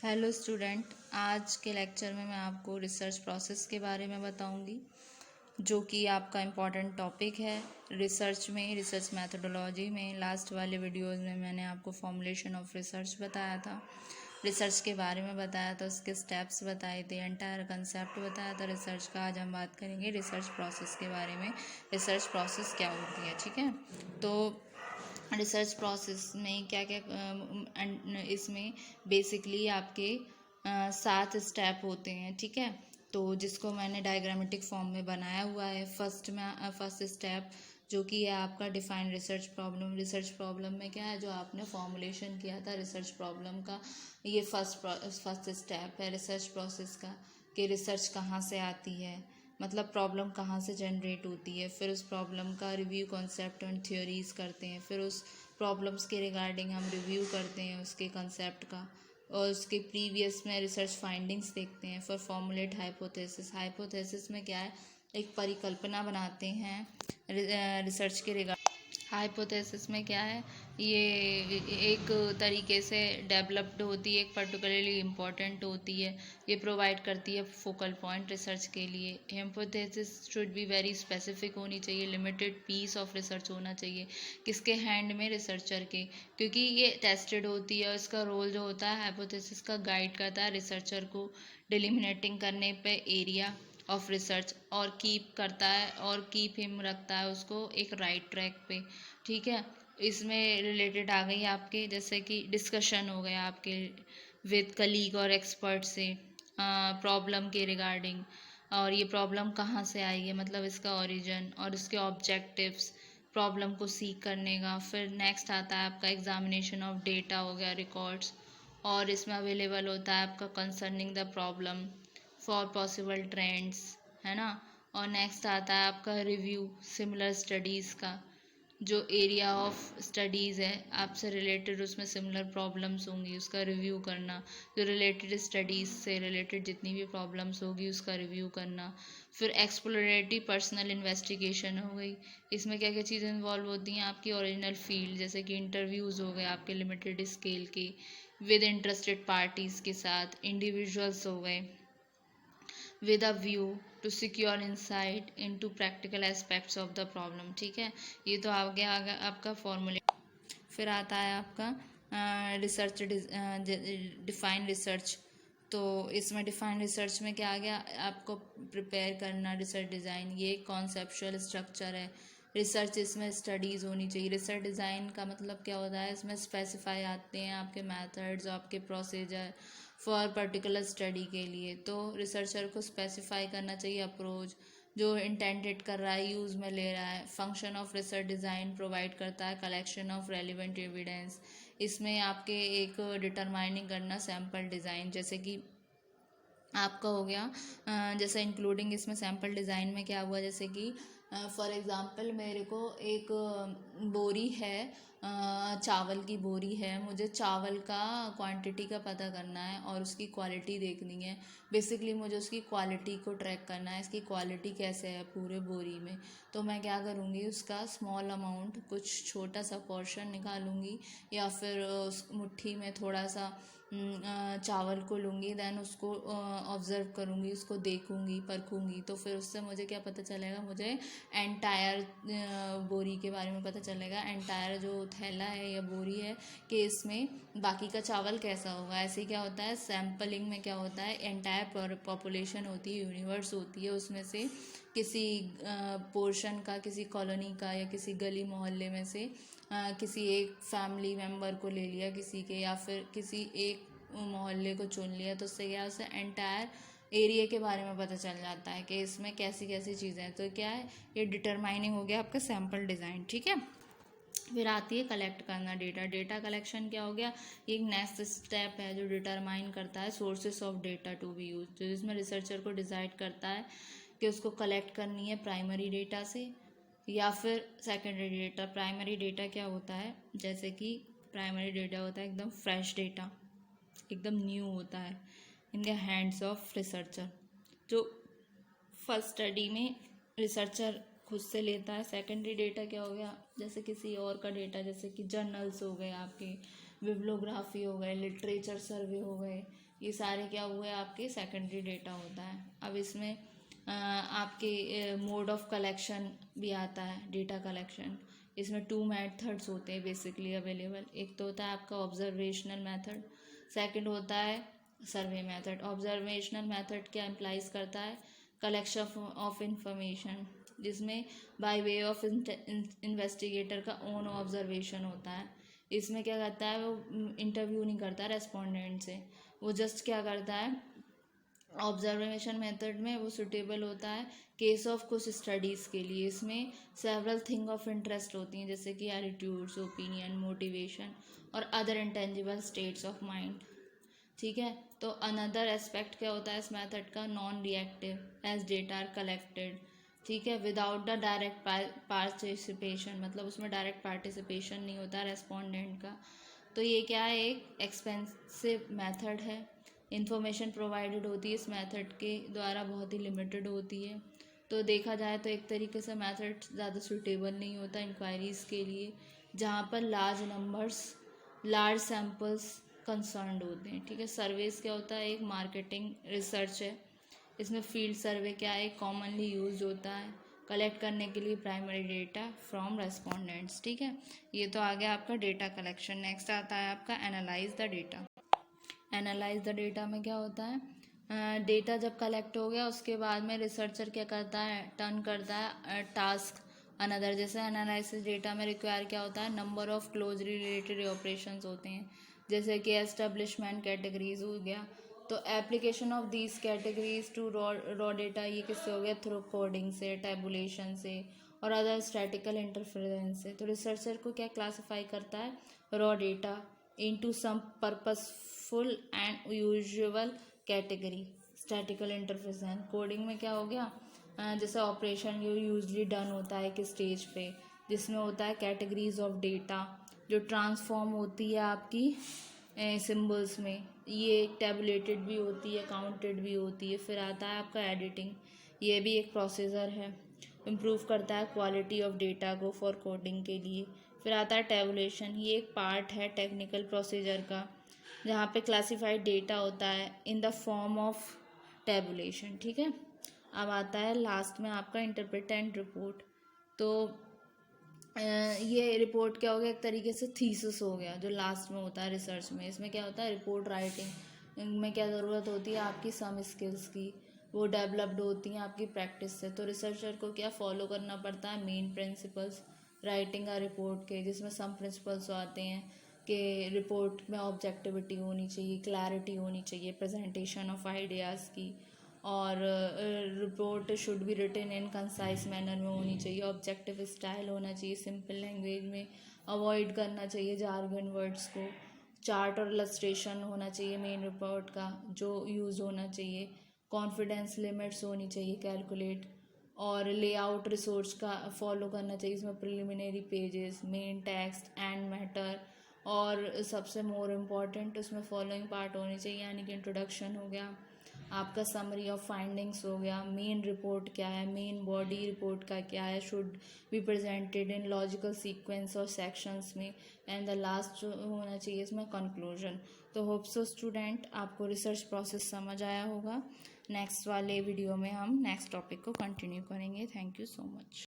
Hello student, आज के lecture में मैं आपको रिसर्च प्रोसेस के बारे में बताऊंगी, जो कि आपका इम्पॉर्टेंट टॉपिक है। रिसर्च मैथडोलॉजी में लास्ट वाले वीडियोस में मैंने आपको फॉर्मुलेशन ऑफ रिसर्च बताया था, रिसर्च के बारे में बताया था, उसके स्टेप्स बताए थे, एंटायर कंसेप्ट बताया था रिसर्च का। आज हम बात करेंगे रिसर्च प्रोसेस के बारे में, रिसर्च प्रोसेस क्या होती है। ठीक है, तो रिसर्च प्रोसेस में क्या क्या इसमें बेसिकली आपके 7 स्टेप होते हैं। ठीक है, तो जिसको मैंने डायग्रामेटिक फॉर्म में बनाया हुआ है। फर्स्ट स्टेप जो कि है आपका define research problem. Research problem में क्या है, जो आपने फॉर्मुलेशन किया था रिसर्च प्रॉब्लम का, ये फर्स्ट स्टेप है रिसर्च प्रोसेस का, कि रिसर्च कहाँ से आती है, मतलब प्रॉब्लम कहाँ से जनरेट होती है। फिर उस प्रॉब्लम का रिव्यू कॉन्सेप्ट एंड थ्योरीज करते हैं। फिर उस प्रॉब्लम्स के रिगार्डिंग हम रिव्यू करते हैं उसके कॉन्सेप्ट का, और उसके प्रीवियस में रिसर्च फाइंडिंग्स देखते हैं। फिर फॉर्मुलेट हाइपोथेसिस। हाइपोथेसिस में क्या है, एक परिकल्पना बनाते हैं रिसर्च के रिगार्ड। हाइपोथेसिस में क्या है, ये एक तरीके से डेवलप्ड होती है, एक पर्टिकुलरली इम्पॉर्टेंट होती है, ये प्रोवाइड करती है फोकल पॉइंट रिसर्च के लिए। Hypothesis should be very specific होनी चाहिए, लिमिटेड पीस ऑफ रिसर्च होना चाहिए, किसके हैंड में, रिसर्चर के, क्योंकि ये टेस्टेड होती है। इसका रोल जो होता है हाइपोथेसिस का, गाइड करता है रिसर्चर को डिलिमिनेटिंग करने पे एरिया ऑफ रिसर्च, और कीप हिम रखता है उसको एक राइट ट्रैक पे। ठीक है, इसमें रिलेटेड आ गई आपके, जैसे कि डिस्कशन हो गया आपके विद कलीग और एक्सपर्ट से प्रॉब्लम के रिगार्डिंग, और ये प्रॉब्लम कहाँ से आई है, मतलब इसका ओरिजिन और इसके ऑब्जेक्टिव्स, प्रॉब्लम को सीख करने का। फिर नेक्स्ट आता है आपका एग्जामिनेशन ऑफ डेटा हो गया, रिकॉर्ड्स, और इसमें अवेलेबल होता है आपका concerning the problem for possible trends, है ना। और नेक्स्ट आता है आपका रिव्यू सिमिलर स्टडीज़ का, जो एरिया ऑफ स्टडीज़ है आपसे रिलेटेड, उसमें सिमिलर प्रॉब्लम्स होंगी, उसका रिव्यू करना। जो रिलेटेड स्टडीज़ से रिलेटेड जितनी भी प्रॉब्लम्स होगी उसका रिव्यू करना। फिर एक्सप्लोरेटरी पर्सनल इन्वेस्टिगेशन हो गई, इसमें क्या क्या चीज़ें इन्वॉल्व होती हैं आपकी ओरिजिनल फील्ड, जैसे कि इंटरव्यूज़ हो गए आपके लिमिटेड स्केल के विद इंटरेस्टेड पार्टीज़ के साथ, इंडिविजुअल्स हो गए, with a view to secure insight into practical aspects of the problem। ठीक है, ये तो आगे आपका फॉर्मूला। फिर आता है आपका रिसर्च डिफाइन रिसर्च। तो इसमें डिफाइन रिसर्च में क्या आ गया, आपको प्रिपेयर करना रिसर्च डिज़ाइन, ये एक कॉन्सेप्चुअल स्ट्रक्चर है। रिसर्च इसमें स्टडीज़ होनी चाहिए। रिसर्च डिज़ाइन का मतलब क्या होता है, इसमें स्पेसिफाई आते हैं आपके मेथड्स, आपके प्रोसीजर फॉर पर्टिकुलर स्टडी के लिए। तो रिसर्चर को स्पेसिफाई करना चाहिए अप्रोच जो इंटेंडेड कर रहा है, यूज़ में ले रहा है। Function of research design provide करता है कलेक्शन ऑफ रेलिवेंट एविडेंस। इसमें आपके एक डिटरमाइनिंग करना सैम्पल डिज़ाइन, जैसे कि आपका हो गया जैसे इंक्लूडिंग इसमें सैम्पल डिज़ाइन में क्या हुआ, जैसे कि फॉर एग्ज़ाम्पल मेरे को एक बोरी है, चावल की बोरी है, मुझे चावल का क्वांटिटी का पता करना है और उसकी क्वालिटी देखनी है। बेसिकली मुझे उसकी क्वालिटी को ट्रैक करना है, इसकी क्वालिटी कैसे है पूरे बोरी में। तो मैं क्या करूँगी, उसका स्मॉल अमाउंट, कुछ छोटा सा पोर्शन निकालूंगी, या फिर उस मुट्ठी में थोड़ा सा चावल को लूँगी, देन उसको ऑब्ज़र्व करूँगी, उसको देखूँगी, परखूँगी। तो फिर उससे मुझे क्या पता चलेगा, मुझे एंटायर बोरी के बारे में पता चलेगा, एंटायर जो थैला है या बोरी है, कि इसमें बाकी का चावल कैसा होगा। ऐसे क्या होता है, सैम्पलिंग में क्या होता है, एंटायर पॉपुलेशन होती है, यूनिवर्स होती है, उसमें से किसी पोर्शन का, किसी कॉलोनी का या किसी गली मोहल्ले में से किसी एक फैमिली मेम्बर को ले लिया किसी के, या फिर किसी एक मोहल्ले को चुन लिया, तो उससे क्या, उससे एंटायर एरिया के बारे में पता चल जाता है कि इसमें कैसी कैसी चीज़ें हैं। तो क्या है, ये डिटरमाइनिंग हो गया आपका सैम्पल डिज़ाइन। ठीक है, फिर आती है कलेक्ट करना डेटा। डेटा कलेक्शन क्या हो गया, ये एक नेक्स्ट स्टेप है जो डिटरमाइन करता है sources of data to be use, तो इसमें रिसर्चर को डिसाइड करता है कि उसको कलेक्ट करनी है प्राइमरी डेटा से या फिर सेकेंडरी डेटा। प्राइमरी डेटा क्या होता है, जैसे कि प्राइमरी डेटा होता है एकदम फ्रेश डेटा, एकदम न्यू होता है in the hands of researcher, जो फर्स्ट स्टडी में रिसर्चर खुद से लेता है। सेकेंडरी डेटा क्या हो गया, जैसे किसी और का डेटा, जैसे कि जर्नल्स हो गए आपके, बिब्लियोग्राफी हो गए, लिटरेचर सर्वे हो गए, ये सारे क्या हुए आपके सेकेंडरी डेटा होता है। अब इसमें आपके मोड ऑफ कलेक्शन भी आता है, डेटा कलेक्शन। इसमें 2 मेथड्स होते हैं बेसिकली अवेलेबल। एक तो होता है आपका ऑब्जर्वेशनल मेथड, सेकंड होता है सर्वे मेथड। ऑब्जर्वेशनल मेथड क्या इम्प्लाइज करता है, कलेक्शन ऑफ इंफॉर्मेशन, जिसमें बाय वे ऑफ इन्वेस्टिगेटर का ओन ऑब्जर्वेशन होता है। इसमें क्या करता है, वो इंटरव्यू नहीं करता रेस्पोंडेंट से, वो जस्ट क्या करता है, ऑब्जर्वेशन मेथड में वो सुटेबल होता है केस ऑफ कुछ स्टडीज़ के लिए। इसमें सेवरल थिंग ऑफ इंटरेस्ट होती हैं, जैसे कि एटीट्यूड्स, ओपिनियन, मोटिवेशन और other intangible states of mind. ठीक है, तो अनदर एस्पेक्ट क्या होता है इस मेथड का, non reactive as data are collected. ठीक है, विदाउट द डायरेक्ट पार्टिसिपेशन, मतलब उसमें डायरेक्ट पार्टिसिपेशन नहीं होता रेस्पोंडेंट का। तो ये क्या है, एक एक्सपेंसिव मेथड है। इंफॉर्मेशन प्रोवाइडेड होती है इस मेथड के द्वारा बहुत ही लिमिटेड होती है। तो देखा जाए तो एक तरीके से मेथड ज़्यादा सूटेबल नहीं होता इंक्वायरीज़ के लिए, जहाँ पर लार्ज सैम्पल्स कंसर्न्ड होते हैं। ठीक है, सर्वेस क्या होता है, एक मार्केटिंग रिसर्च है। इसमें फील्ड सर्वे क्या है, कॉमनली यूज होता है कलेक्ट करने के लिए प्राइमरी डेटा फ्रॉम रेस्पोंडेंट्स। ठीक है, ये तो आ गया आपका डेटा कलेक्शन। नेक्स्ट आता है आपका analyse the data. Analyse the data में क्या होता है, डेटा जब कलेक्ट हो गया उसके बाद में रिसर्चर क्या करता है, टर्न करता है टास्क अनदर। जैसे एनालिसिस डेटा में रिक्वायर क्या होता है, number of closely related operations होते हैं, जैसे कि एस्टेब्लिशमेंट कैटेगरीज हो गया। तो application of these categories to raw data, ये किससे हो गया, थ्रू कोडिंग से, टेबुलेशन से और अदर स्टैटिकल इंटरफेरेंस से। तो रिसर्चर को क्या क्लासिफाई करता है, raw data into some purposeful and usual category, statical interference. Coding में क्या हो गया, जैसे ऑपरेशन जो यूजली डन होता है कि स्टेज पे, जिसमें होता है कैटेगरीज ऑफ डेटा जो ट्रांसफॉर्म होती है आपकी सिम्बल्स में, ये टेबुलेटेड भी होती है, काउंटेड भी होती है। फिर आता है आपका एडिटिंग, ये भी एक प्रोसीजर है, इम्प्रूव करता है क्वालिटी ऑफ डेटा को फॉर कोडिंग के लिए। फिर आता है टेबुलेशन, ये एक पार्ट है टेक्निकल प्रोसीजर का, जहाँ पे क्लासिफाइड डेटा होता है in the form of tabulation. ठीक है, अब आता है लास्ट में आपका इंटरप्रेट एंड रिपोर्ट। तो ये रिपोर्ट क्या हो गया, एक तरीके से थीसिस हो गया जो लास्ट में होता है रिसर्च में। इसमें क्या होता है, रिपोर्ट राइटिंग में क्या ज़रूरत होती है आपकी, सम स्किल्स की, वो डेवलप्ड होती हैं आपकी प्रैक्टिस से। तो रिसर्चर को क्या फॉलो करना पड़ता है, मेन प्रिंसिपल्स राइटिंग का रिपोर्ट के, जिसमें सम प्रिंसिपल्स आते हैं कि रिपोर्ट में ऑब्जेक्टिविटी होनी चाहिए, क्लैरिटी होनी चाहिए, प्रेजेंटेशन ऑफ आइडियाज़ की, और report should be written in concise manner में होनी चाहिए, ऑब्जेक्टिव स्टाइल होना चाहिए, सिंपल लैंग्वेज में, अवॉइड करना चाहिए जार्गन वर्ड्स को, चार्ट और इलस्ट्रेशन होना चाहिए मेन रिपोर्ट का जो यूज़ होना चाहिए, कॉन्फिडेंस लिमिट्स होनी चाहिए कैलकुलेट, और लेआउट रिसोर्स का फॉलो करना चाहिए। इसमें preliminary pages, main text, and matter, और सबसे मोर इम्पॉर्टेंट उसमें फॉलोइंग पार्ट होनी चाहिए, यानी कि इंट्रोडक्शन हो गया, आपका समरी ऑफ फाइंडिंग्स हो गया, मेन रिपोर्ट क्या है, मेन बॉडी रिपोर्ट का क्या है, should be presented in logical sequence और सेक्शंस में, एंड द लास्ट होना चाहिए इसमें कंक्लूजन। तो होप सो स्टूडेंट आपको रिसर्च प्रोसेस समझ आया होगा। नेक्स्ट वाले वीडियो में हम नेक्स्ट टॉपिक को कंटिन्यू करेंगे। Thank you so much.